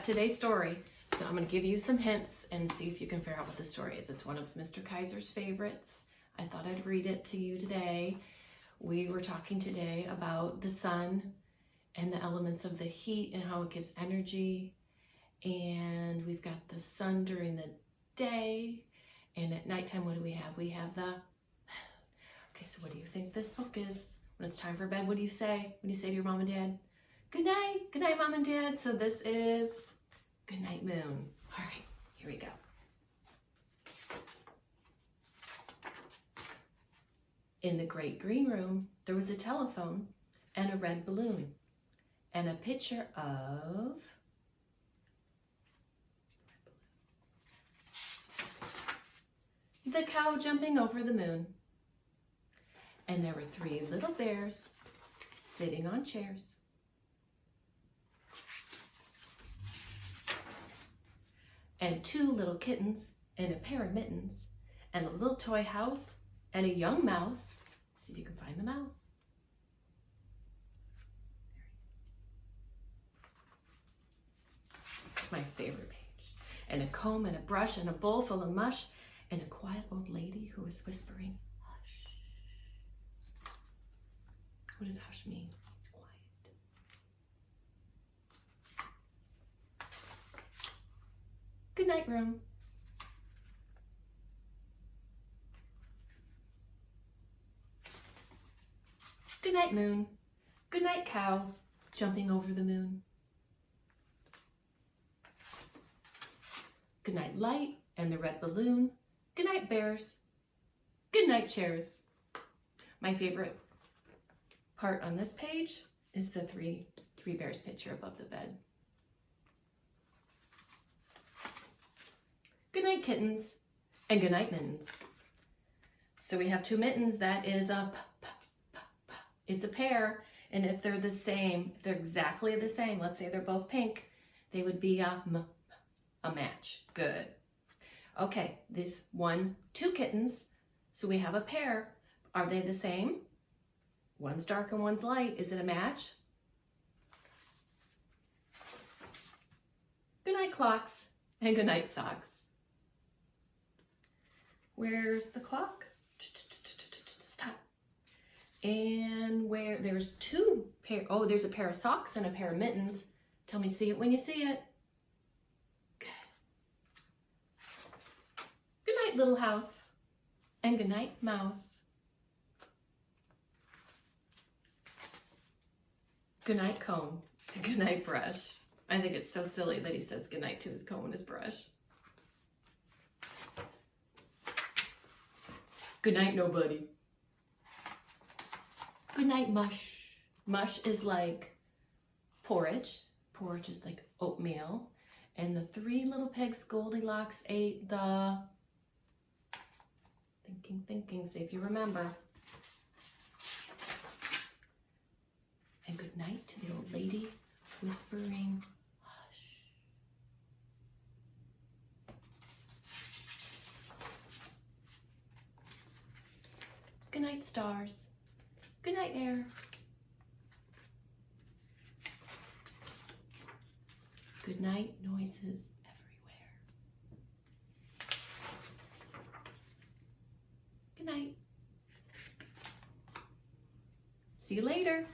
today's story. So I'm going to give you some hints and see if you can figure out what the story is. It's one of Mr. Kaiser's favorites. I thought I'd read it to you today. We were talking today about the sun and the elements of the heat and how it gives energy. And we've got the sun during the day. And at nighttime, what do we have? We have the... Okay, so what do you think this book is? When it's time for bed, what do you say? What do you say to your mom and dad? Good night. Good night, Mom and Dad. So this is Goodnight Moon. All right, here we go. In the great green room, there was a telephone and a red balloon and a picture of the cow jumping over the moon. And there were 3 little bears sitting on chairs. And 2 little kittens and a pair of mittens and a little toy house and a young mouse. See if you can find the mouse. It's my favorite page. And a comb and a brush and a bowl full of mush and a quiet old lady who was whispering, hush. What does hush mean? It's quiet. Good night, room. Good night, moon. Good night, cow, jumping over the moon. Good night, light and the red balloon. Good night, bears. Good night, chairs. My favorite part on this page is the three bears picture above the bed. Good night, kittens, and good night, mittens. So we have 2 mittens. That is a it's a pair, and if they're the same, if they're exactly the same, let's say they're both pink, they would be a match. Good. Okay, this 2 kittens, so we have a pair. Are they the same? One's dark and one's light. Is it a match? Good night, clocks, and good night, socks. Where's the clock? Stop. And where there's 2 pair, oh, there's a pair of socks and a pair of mittens. Tell me, see it when you see it. Good. Good night, little house, and good night, mouse. Good night, comb, and good night, brush. I think it's so silly that he says good night to his comb and his brush. Good night, nobody. Good night, mush. Mush is like porridge. Porridge is like oatmeal. And the 3 little pigs, Goldilocks, ate the... Thinking, see if you remember. And good night to the old lady whispering, hush. Good night, stars. Good night, air. Good night, noises everywhere. Good night. See you later.